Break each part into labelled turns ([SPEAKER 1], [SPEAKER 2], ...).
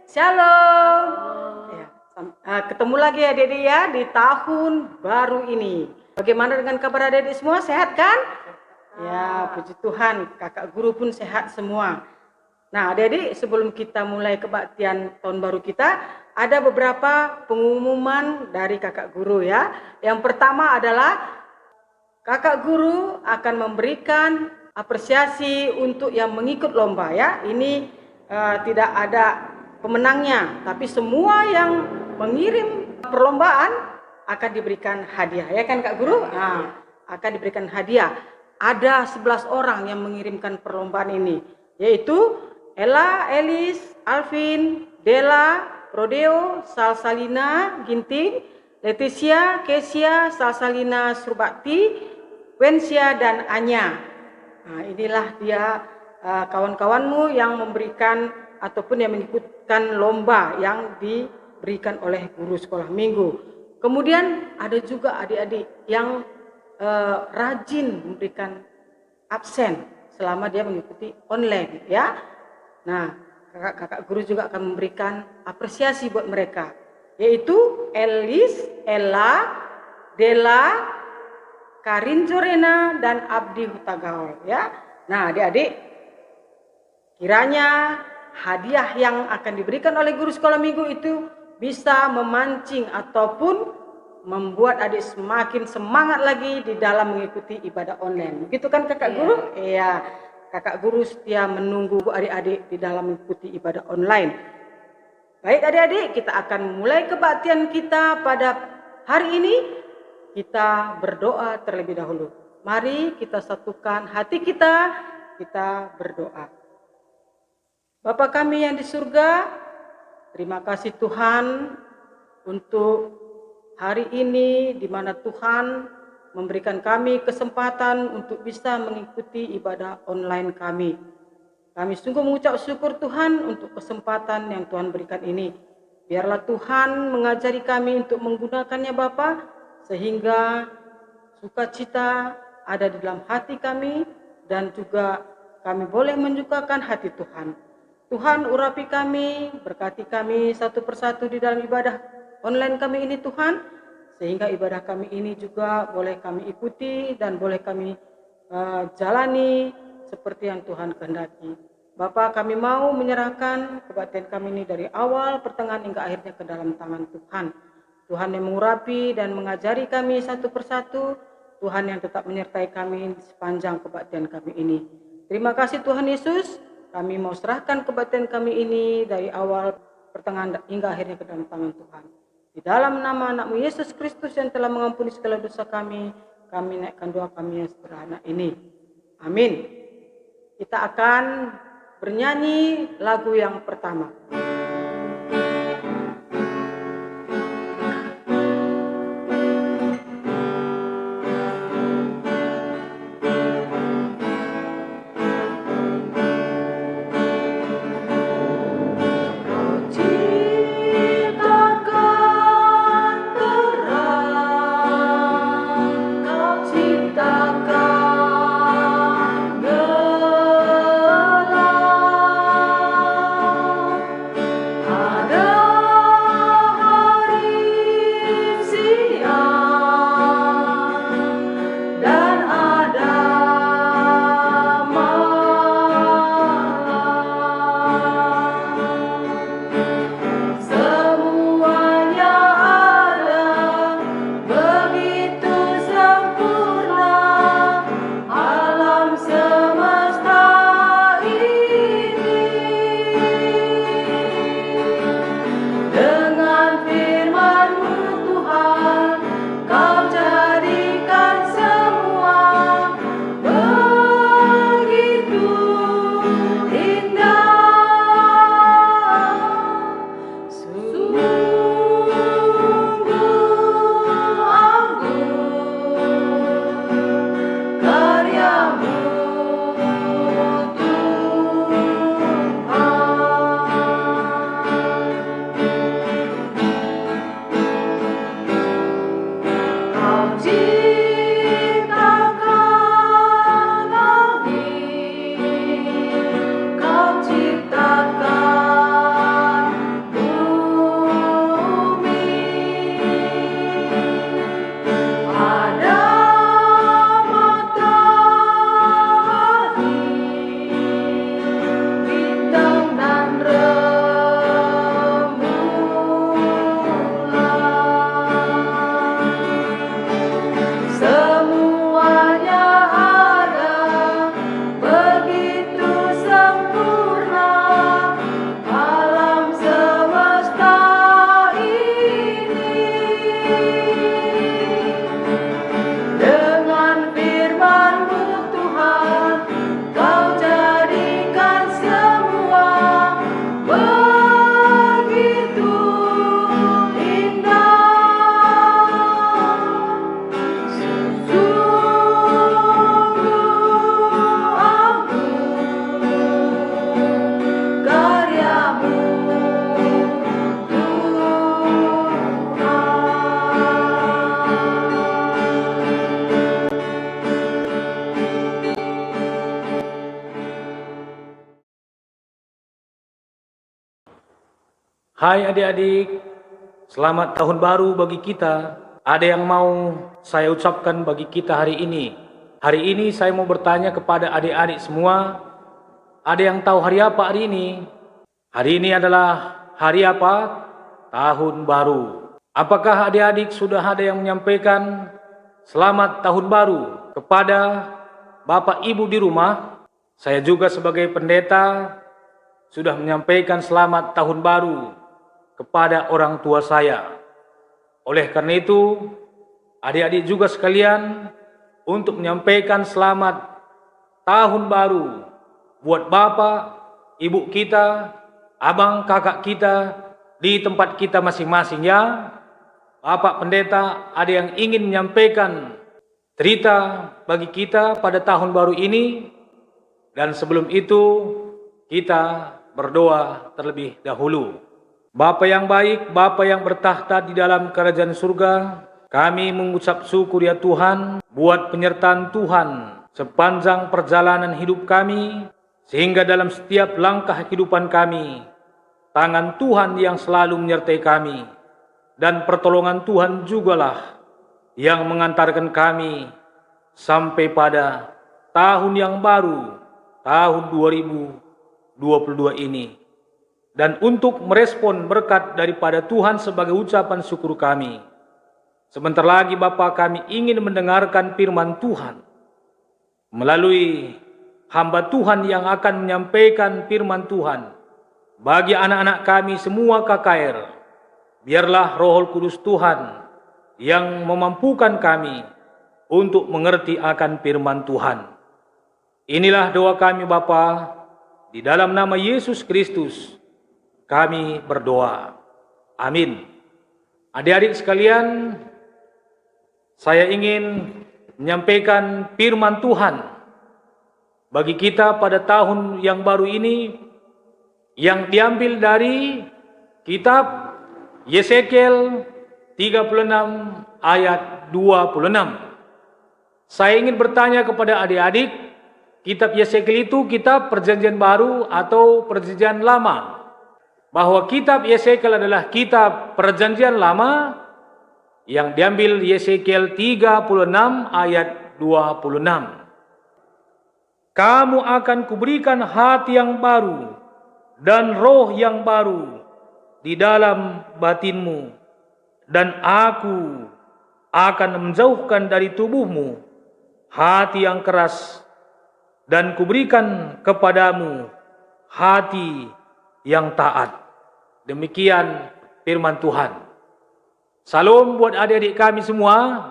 [SPEAKER 1] Shalom. Ya, ketemu lagi ya adik-adik ya di tahun baru ini. Bagaimana dengan kabar adik-adik semua? Sehat kan? Ya, puji Tuhan, kakak guru pun sehat semua. Nah adik-adik, sebelum kita mulai kebaktian tahun baru kita, ada beberapa pengumuman dari kakak guru ya. Yang pertama adalah kakak guru akan memberikan apresiasi untuk yang mengikut lomba ya. Ini tidak ada pemenangnya, tapi semua yang mengirim perlombaan akan diberikan hadiah ya kan Kak Guru? Nah, akan diberikan hadiah. Ada 11 orang yang mengirimkan perlombaan ini, yaitu Ella, Elis, Alvin, Della, Rodeo, Salsalina, Ginting, Leticia, Kesia, Salsalina, Surbakti, Wensia, dan Anya. Nah, inilah dia kawan-kawanmu yang memberikan ataupun yang mengikutkan lomba yang diberikan oleh guru sekolah minggu. Kemudian ada juga adik-adik yang rajin memberikan absen selama dia mengikuti online ya. Nah, kakak guru juga akan memberikan apresiasi buat mereka, yaitu Elis, Ella, Della, Karin Jorena, dan Abdi Hutagaol ya. Nah adik-adik, kiranya hadiah yang akan diberikan oleh guru sekolah minggu itu bisa memancing ataupun membuat adik semakin semangat lagi di dalam mengikuti ibadah online. Begitu kan kakak guru? Iya, kakak guru setia menunggu adik-adik di dalam mengikuti ibadah online. Baik adik-adik, kita akan mulai kebaktian kita pada hari ini. Kita berdoa terlebih dahulu. Mari kita satukan hati kita berdoa. Bapa kami yang di surga, terima kasih Tuhan untuk hari ini di mana Tuhan memberikan kami kesempatan untuk bisa mengikuti ibadah online kami. Kami sungguh mengucap syukur Tuhan untuk kesempatan yang Tuhan berikan ini. Biarlah Tuhan mengajari kami untuk menggunakannya Bapa, sehingga sukacita ada di dalam hati kami dan juga kami boleh menyukakan hati Tuhan. Tuhan urapi kami, berkati kami satu persatu di dalam ibadah online kami ini Tuhan, sehingga ibadah kami ini juga boleh kami ikuti dan boleh kami jalani seperti yang Tuhan kehendaki. Bapa, kami mau menyerahkan kebaktian kami ini dari awal, pertengahan hingga akhirnya ke dalam tangan Tuhan. Tuhan yang mengurapi dan mengajari kami satu persatu, Tuhan yang tetap menyertai kami sepanjang kebaktian kami ini. Terima kasih Tuhan Yesus. Kami mau serahkan kebaktian kami ini dari awal, pertengahan hingga akhirnya ke dalam tangan Tuhan. Di dalam nama anak-Mu Yesus Kristus yang telah mengampuni segala dosa kami naikkan doa kami yang sederhana ini. Amin. Kita akan bernyanyi lagu yang pertama.
[SPEAKER 2] Hai adik-adik, selamat tahun baru bagi kita. Ada yang mau saya ucapkan bagi kita hari ini? Hari ini saya mau bertanya kepada adik-adik semua, ada yang tahu hari apa hari ini? Hari ini adalah hari apa? Tahun baru. Apakah adik-adik sudah ada yang menyampaikan selamat tahun baru kepada Bapak Ibu di rumah? Saya juga sebagai pendeta sudah menyampaikan selamat tahun baru kepada orang tua saya. Oleh karena itu, adik-adik juga sekalian untuk menyampaikan selamat tahun baru buat bapak, ibu kita, abang, kakak kita di tempat kita masing-masing ya. Bapak pendeta, ada yang ingin menyampaikan cerita bagi kita pada tahun baru ini? Dan sebelum itu, kita berdoa terlebih dahulu. Bapa yang baik, Bapa yang bertahta di dalam kerajaan surga, kami mengucap syukur ya Tuhan buat penyertaan Tuhan sepanjang perjalanan hidup kami, sehingga dalam setiap langkah kehidupan kami, tangan Tuhan yang selalu menyertai kami, dan pertolongan Tuhan jugalah yang mengantarkan kami sampai pada tahun yang baru, tahun 2022 ini. Dan untuk merespon berkat daripada Tuhan sebagai ucapan syukur kami, sebentar lagi Bapa kami ingin mendengarkan firman Tuhan melalui hamba Tuhan yang akan menyampaikan firman Tuhan bagi anak-anak kami semua KKR. Biarlah Roh Kudus Tuhan yang memampukan kami untuk mengerti akan firman Tuhan. Inilah doa kami Bapa, di dalam nama Yesus Kristus kami berdoa. Amin. Adik-adik sekalian, saya ingin menyampaikan firman Tuhan bagi kita pada tahun yang baru ini yang diambil dari kitab Yesekiel 36 ayat 26. Saya ingin bertanya kepada adik-adik, kitab Yesekiel itu kitab perjanjian baru atau perjanjian lama? Bahwa kitab Yesekiel adalah kitab perjanjian lama yang diambil Yesekiel 36 ayat 26. Kamu akan kuberikan hati yang baru dan roh yang baru di dalam batinmu, dan aku akan menjauhkan dari tubuhmu hati yang keras, dan kuberikan kepadamu hati yang taat. Demikian firman Tuhan. Salam buat adik-adik kami semua.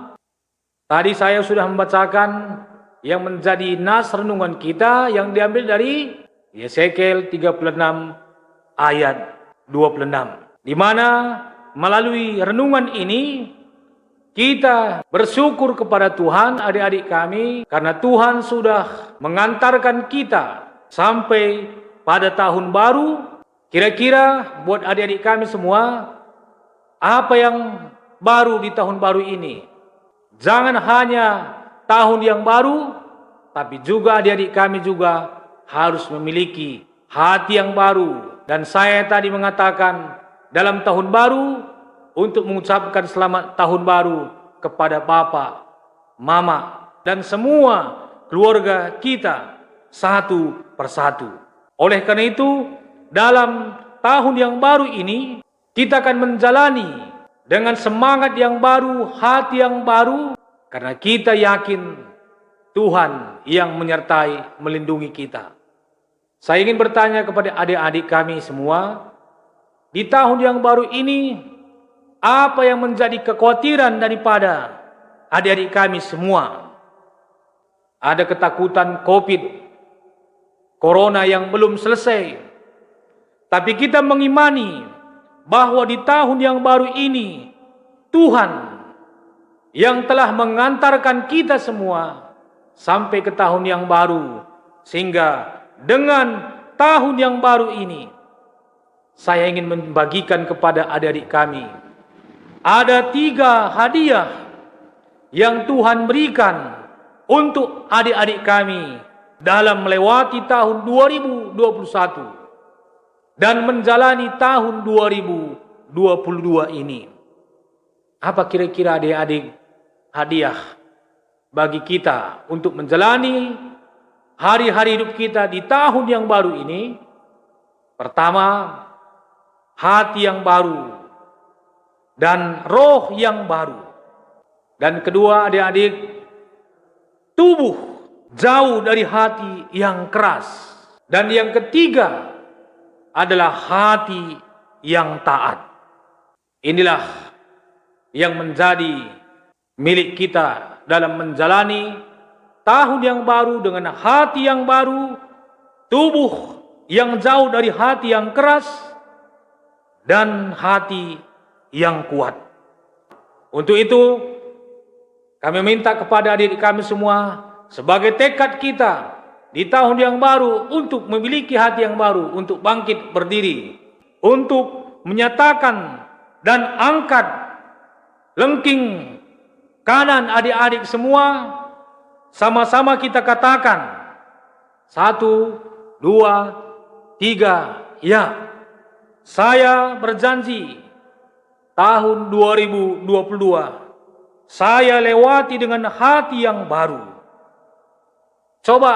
[SPEAKER 2] Tadi saya sudah membacakan yang menjadi nas renungan kita yang diambil dari Yesekiel 36 ayat 26. Di mana melalui renungan ini kita bersyukur kepada Tuhan adik-adik kami karena Tuhan sudah mengantarkan kita sampai pada tahun baru. Kira-kira buat adik-adik kami semua, apa yang baru di tahun baru ini? Jangan hanya tahun yang baru, tapi juga adik-adik kami juga harus memiliki hati yang baru. Dan saya tadi mengatakan dalam tahun baru untuk mengucapkan selamat tahun baru kepada Bapak, Mama, dan semua keluarga kita satu persatu. Oleh karena itu, dalam tahun yang baru ini, kita akan menjalani dengan semangat yang baru, hati yang baru, karena kita yakin Tuhan yang menyertai, melindungi kita. Saya ingin bertanya kepada adik-adik kami semua, di tahun yang baru ini, apa yang menjadi kekhawatiran daripada adik-adik kami semua? Ada ketakutan COVID, Corona yang belum selesai. Tapi kita mengimani bahwa di tahun yang baru ini, Tuhan yang telah mengantarkan kita semua sampai ke tahun yang baru. Sehingga dengan tahun yang baru ini, saya ingin membagikan kepada adik-adik kami. Ada 3 hadiah yang Tuhan berikan untuk adik-adik kami dalam melewati tahun 2021. dan menjalani tahun 2022 ini. Apa kira-kira adik-adik hadiah bagi kita untuk menjalani hari-hari hidup kita di tahun yang baru ini? Pertama, hati yang baru dan roh yang baru. Dan kedua, adik-adik, tubuh jauh dari hati yang keras. Dan yang ketiga adalah hati yang taat. Inilah yang menjadi milik kita dalam menjalani tahun yang baru dengan hati yang baru, tubuh yang jauh dari hati yang keras, dan hati yang kuat. Untuk itu, kami minta kepada adik-adik kami semua sebagai tekad kita di tahun yang baru untuk memiliki hati yang baru, untuk bangkit berdiri, untuk menyatakan dan angkat lengking kanan adik-adik semua. Sama-sama kita katakan 1, 2, 3, ya. Saya berjanji tahun 2022 saya lewati dengan hati yang baru. Coba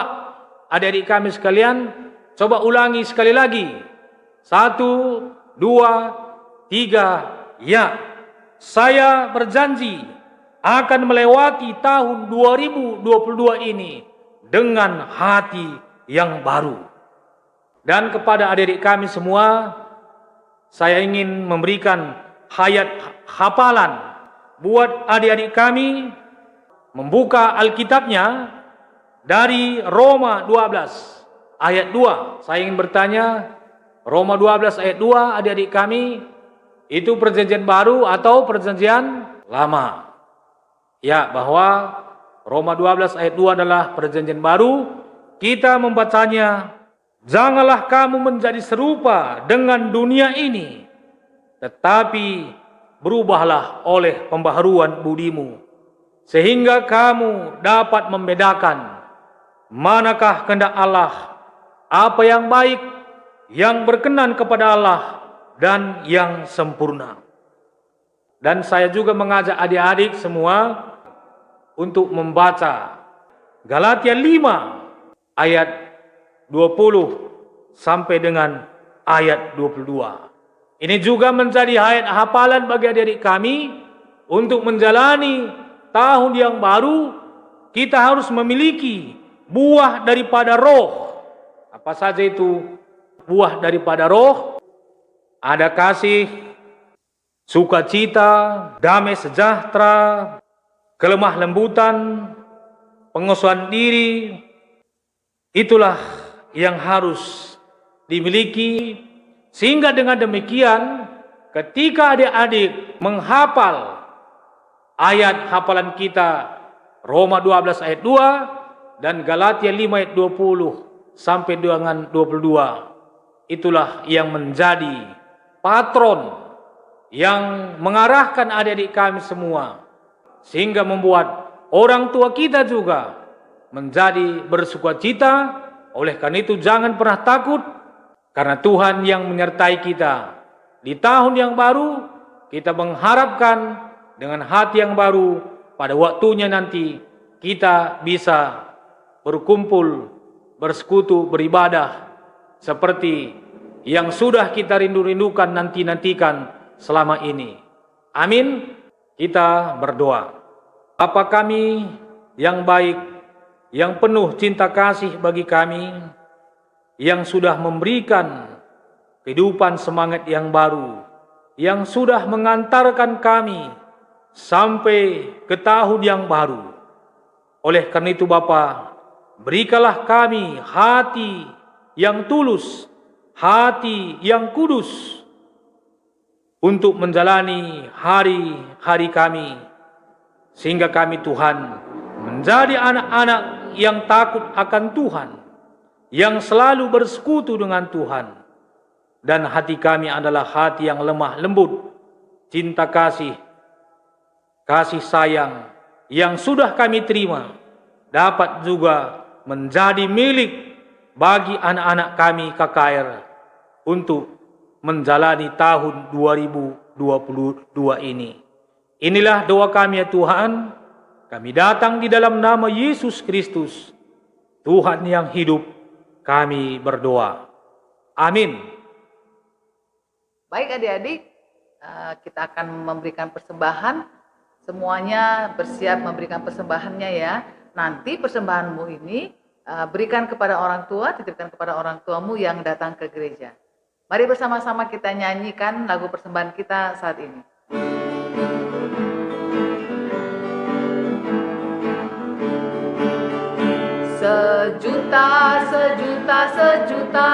[SPEAKER 2] adik-adik kami sekalian, coba ulangi sekali lagi. 1, 2, 3, ya. Saya berjanji akan melewati tahun 2022 ini dengan hati yang baru. Dan kepada adik-adik kami semua, saya ingin memberikan ayat hafalan buat adik-adik kami, membuka Alkitabnya dari Roma 12 ayat 2. Saya ingin bertanya, Roma 12 ayat 2, adik-adik kami, itu perjanjian baru atau perjanjian lama? Ya, bahwa Roma 12 ayat 2 adalah perjanjian baru. Kita membacanya, janganlah kamu menjadi serupa dengan dunia ini, tetapi berubahlah oleh pembaharuan budimu, sehingga kamu dapat membedakan manakah kehendak Allah, apa yang baik, yang berkenan kepada Allah, dan yang sempurna. Dan saya juga mengajak adik-adik semua untuk membaca Galatia 5 ayat 20 sampai dengan ayat 22. Ini juga menjadi ayat hafalan bagi adik-adik kami untuk menjalani tahun yang baru. Kita harus memiliki buah daripada roh. Apa saja itu buah daripada roh? Ada kasih, sukacita, damai sejahtera, kelemah lembutan, pengesuhan diri. Itulah yang harus dimiliki. Sehingga dengan demikian, ketika adik-adik menghafal ayat hafalan kita Roma 12 ayat 2 dan Galatia 5 ayat 20 sampai dengan 22, itulah yang menjadi patron yang mengarahkan adik-adik kami semua, sehingga membuat orang tua kita juga menjadi bersukacita. Oleh karena itu, jangan pernah takut, karena Tuhan yang menyertai kita. Di tahun yang baru, kita mengharapkan dengan hati yang baru, pada waktunya nanti kita bisa berkumpul, bersekutu, beribadah seperti yang sudah kita rindu-rindukan, nantikan selama ini. Amin. Kita berdoa. Bapa kami yang baik, yang penuh cinta kasih bagi kami, yang sudah memberikan kehidupan semangat yang baru, yang sudah mengantarkan kami sampai ke tahun yang baru. Oleh karena itu Bapa, berikanlah kami hati yang tulus, hati yang kudus, untuk menjalani hari-hari kami, sehingga kami Tuhan menjadi anak-anak yang takut akan Tuhan, yang selalu bersekutu dengan Tuhan. Dan hati kami adalah hati yang lemah lembut, cinta kasih, kasih sayang yang sudah kami terima, dapat juga menjadi milik bagi anak-anak kami KKR, untuk menjalani tahun 2022 ini. Inilah doa kami ya Tuhan. Kami datang di dalam nama Yesus Kristus, Tuhan yang hidup, kami berdoa. Amin.
[SPEAKER 3] Baik adik-adik, kita akan memberikan persembahan. Semuanya bersiap memberikan persembahannya ya. Nanti persembahanmu ini berikan kepada orang tua, titipkan kepada orang tuamu yang datang ke gereja. Mari bersama-sama kita nyanyikan lagu persembahan kita saat ini. Sejuta, sejuta, sejuta,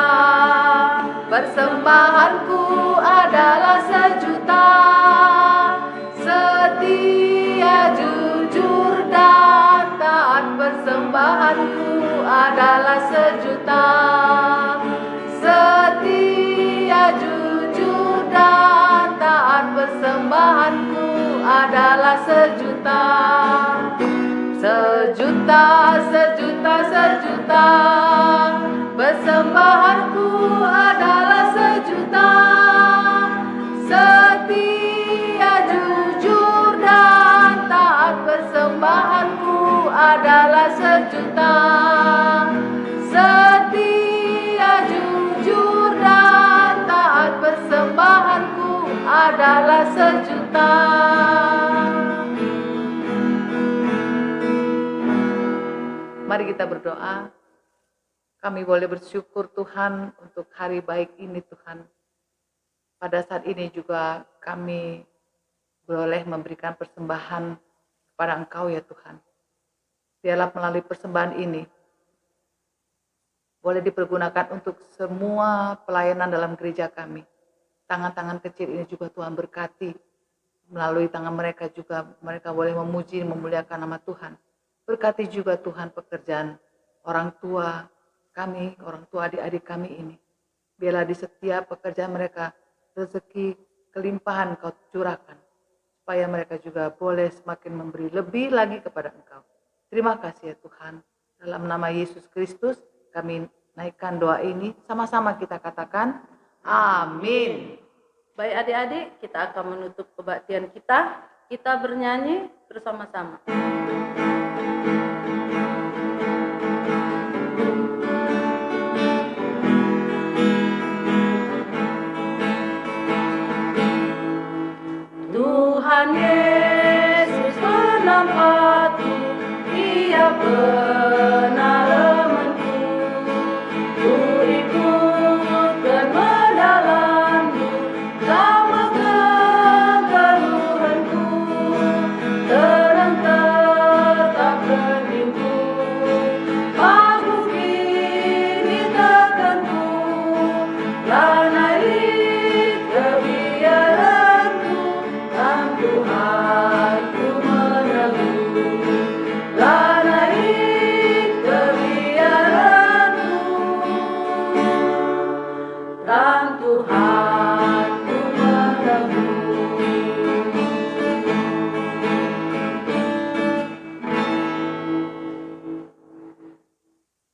[SPEAKER 3] persembahanku adalah sejuta. Setia, jujur, dan taat, persembahanku adalah sejuta. Setia, jujur, dan taat, persembahanku adalah sejuta. Sejuta, sejuta, sejuta, persembahanku adalah sejuta. Setia, jujur, dan taat, persembahanku adalah sejuta. Setia, jujur, dan taat, persembahanku adalah sejuta. Mari kita berdoa. Kami boleh bersyukur Tuhan untuk hari baik ini Tuhan. Pada saat ini juga kami boleh memberikan persembahan kepada Engkau ya Tuhan. Biarlah melalui persembahan ini boleh dipergunakan untuk semua pelayanan dalam gereja kami. Tangan-tangan kecil ini juga Tuhan berkati. Melalui tangan mereka juga mereka boleh memuji, memuliakan nama Tuhan. Berkati juga Tuhan pekerjaan orang tua kami, orang tua adik-adik kami ini. Biarlah di setiap pekerjaan mereka rezeki kelimpahan Kau curahkan. Supaya mereka juga boleh semakin memberi lebih lagi kepada Engkau. Terima kasih ya Tuhan. Dalam nama Yesus Kristus kami naikkan doa ini. Sama-sama kita katakan amin.
[SPEAKER 4] Baik adik-adik, kita akan menutup kebaktian kita. Kita bernyanyi bersama-sama. Tuhan Yesus penampatku, Dia peneranganku. Ku ikut kemendalanmu, sama kegeluhanku. Terang tetap berdiriku, pagu kini tekanku. Lanai kebiaranku, dan Tuhanku menebus. Lanai kebiaranku, dan Tuhanku menebus.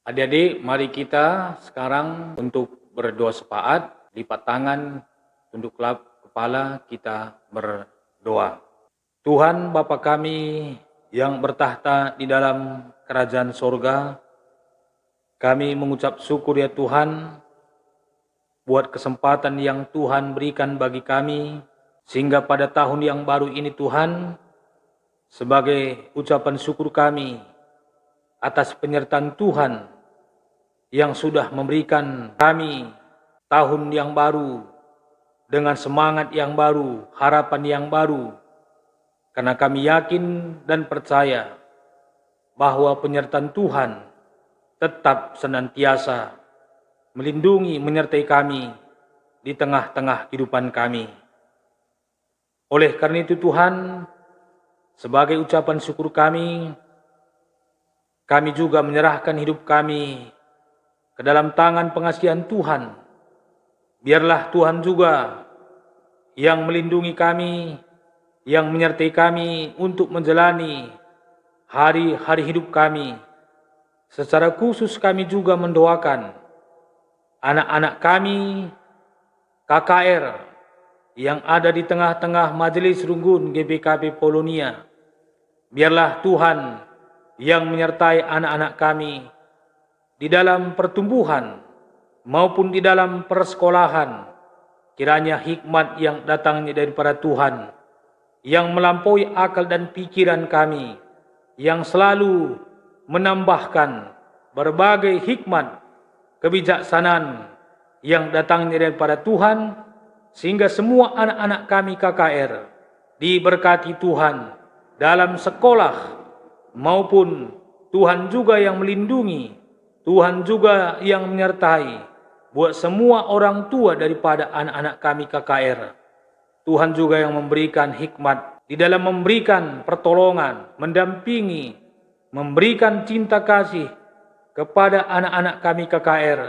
[SPEAKER 2] Adik-adik, mari kita sekarang untuk berdoa syafaat, lipat tangan, tunduklah kepala, kita berdoa. Tuhan Bapa kami yang bertahta di dalam kerajaan sorga, kami mengucap syukur ya Tuhan, buat kesempatan yang Tuhan berikan bagi kami, sehingga pada tahun yang baru ini Tuhan, sebagai ucapan syukur kami atas penyertaan Tuhan yang sudah memberikan kami tahun yang baru dengan semangat yang baru, harapan yang baru. Karena kami yakin dan percaya bahwa penyertaan Tuhan tetap senantiasa melindungi, menyertai kami di tengah-tengah kehidupan kami. Oleh karena itu Tuhan, sebagai ucapan syukur kami juga menyerahkan hidup kami ke dalam tangan pengasihan Tuhan. Biarlah Tuhan juga yang melindungi kami, yang menyertai kami untuk menjalani hari-hari hidup kami. Secara khusus kami juga mendoakan anak-anak kami KKR yang ada di tengah-tengah majelis runggun GBKP Polonia. Biarlah Tuhan yang menyertai anak-anak kami di dalam pertumbuhan maupun di dalam persekolahan. Kiranya hikmat yang datangnya daripada Tuhan, yang melampaui akal dan pikiran kami, yang selalu menambahkan berbagai hikmat, kebijaksanaan yang datangnya daripada Tuhan, sehingga semua anak-anak kami KKR diberkati Tuhan dalam sekolah, maupun Tuhan juga yang melindungi, Tuhan juga yang menyertai buat semua orang tua daripada anak-anak kami KKR. Tuhan juga yang memberikan hikmat di dalam memberikan pertolongan, mendampingi, memberikan cinta kasih kepada anak-anak kami KKR.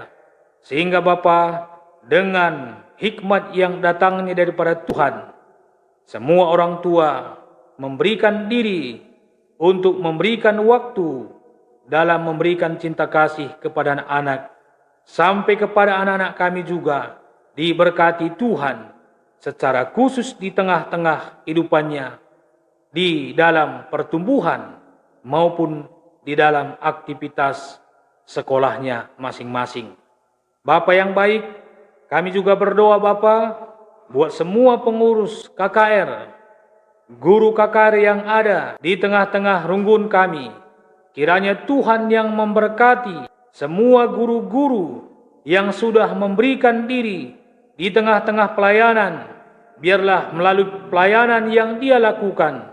[SPEAKER 2] Sehingga Bapa, dengan hikmat yang datangnya daripada Tuhan, semua orang tua memberikan diri untuk memberikan waktu dalam memberikan cinta kasih kepada anak-anak, sampai kepada anak-anak kami juga diberkati Tuhan secara khusus di tengah-tengah kehidupannya, di dalam pertumbuhan maupun di dalam aktivitas sekolahnya masing-masing. Bapa yang baik, kami juga berdoa Bapa buat semua pengurus KKR, guru KKR yang ada di tengah-tengah runggun kami. Kiranya Tuhan yang memberkati semua guru-guru yang sudah memberikan diri di tengah-tengah pelayanan. Biarlah melalui pelayanan yang dia lakukan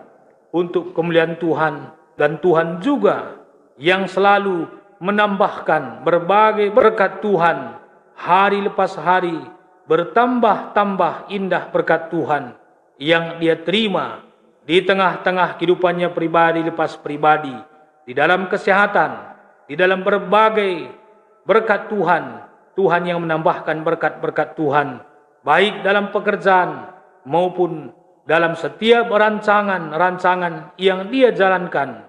[SPEAKER 2] untuk kemuliaan Tuhan, dan Tuhan juga yang selalu menambahkan berbagai berkat Tuhan hari lepas hari, bertambah-tambah indah berkat Tuhan yang dia terima di tengah-tengah kehidupannya pribadi lepas pribadi, di dalam kesehatan, di dalam berbagai berkat Tuhan. Tuhan yang menambahkan berkat-berkat Tuhan, baik dalam pekerjaan maupun dalam setiap rancangan yang dia jalankan.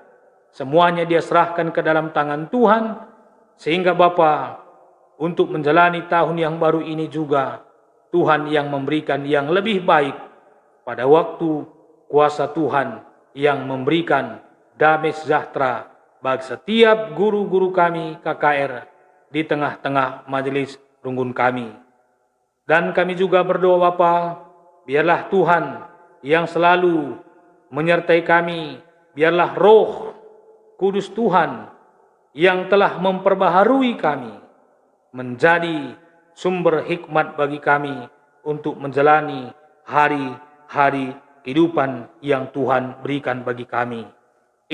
[SPEAKER 2] Semuanya dia serahkan ke dalam tangan Tuhan, sehingga Bapa, untuk menjalani tahun yang baru ini juga, Tuhan yang memberikan yang lebih baik pada waktu kuasa Tuhan yang memberikan damai sejahtera bagi setiap guru-guru kami KKR di tengah-tengah majelis runggun kami. Dan kami juga berdoa Bapa, biarlah Tuhan yang selalu menyertai kami, biarlah Roh Kudus Tuhan yang telah memperbaharui kami menjadi sumber hikmat bagi kami untuk menjalani hari-hari kehidupan yang Tuhan berikan bagi kami.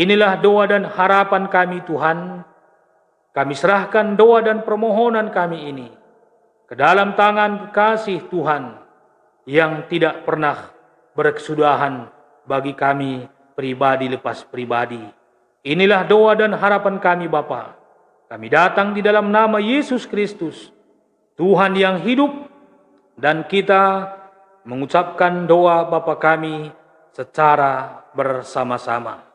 [SPEAKER 2] Inilah doa dan harapan kami Tuhan. Kami serahkan doa dan permohonan kami ini ke dalam tangan kasih Tuhan yang tidak pernah berkesudahan bagi kami pribadi lepas pribadi. Inilah doa dan harapan kami Bapa. Kami datang di dalam nama Yesus Kristus, Tuhan yang hidup, dan kita mengucapkan doa Bapa kami secara bersama-sama.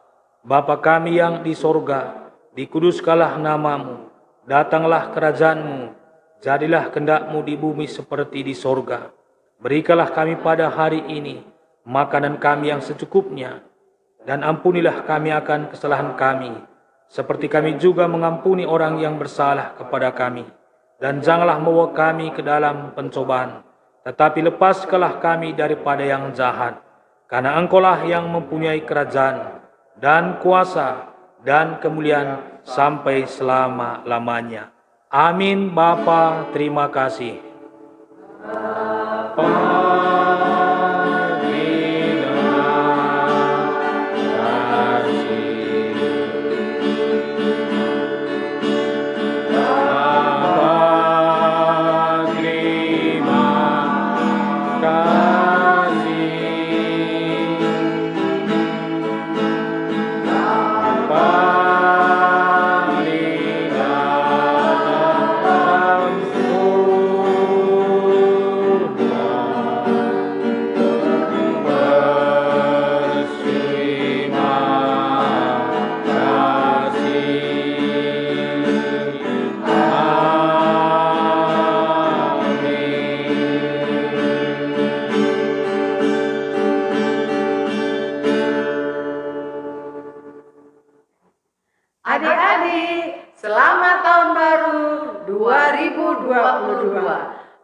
[SPEAKER 2] Bapa kami yang di sorga, dikuduskanlah namamu, datanglah kerajaanmu, jadilah kehendak-Mu di bumi seperti di sorga. Berikanlah kami pada hari ini makanan kami yang secukupnya, dan ampunilah kami akan kesalahan kami, seperti kami juga mengampuni orang yang bersalah kepada kami. Dan janganlah membawa kami ke dalam pencobaan, tetapi lepaskanlah kami daripada yang jahat. Karena Engkaulah yang mempunyai kerajaan dan kuasa dan kemuliaan sampai selama-lamanya. Amin. Bapa, terima kasih.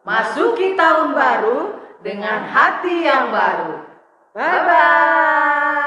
[SPEAKER 3] Masuki tahun baru dengan hati yang baru.
[SPEAKER 1] Bye-bye.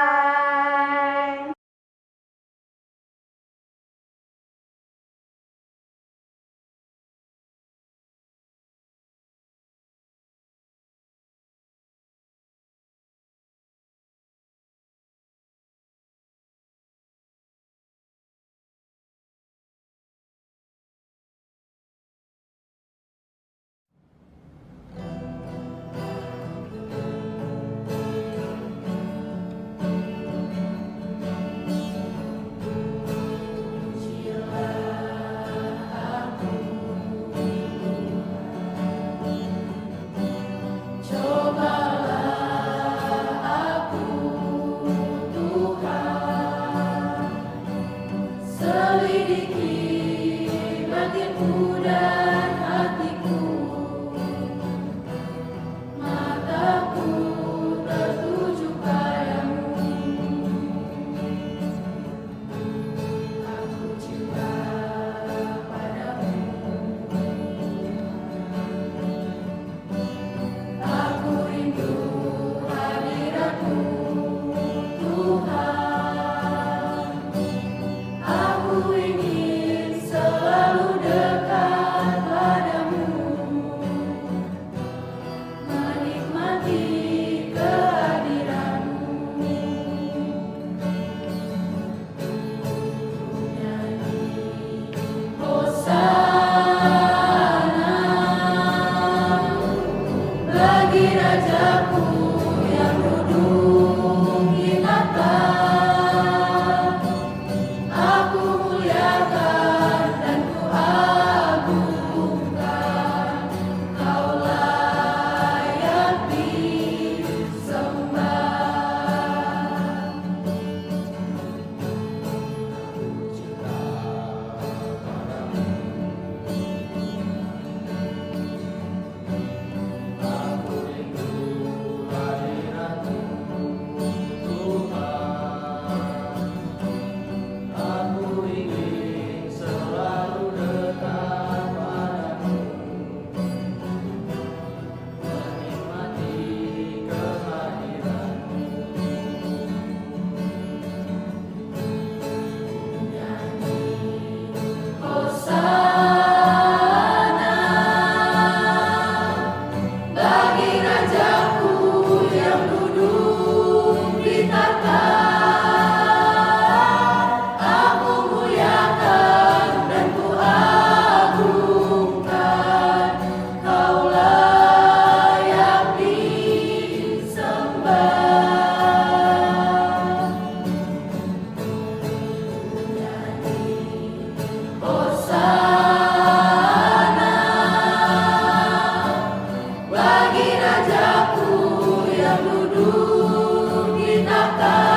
[SPEAKER 5] Bagi Rajaku yang duduk di tahta.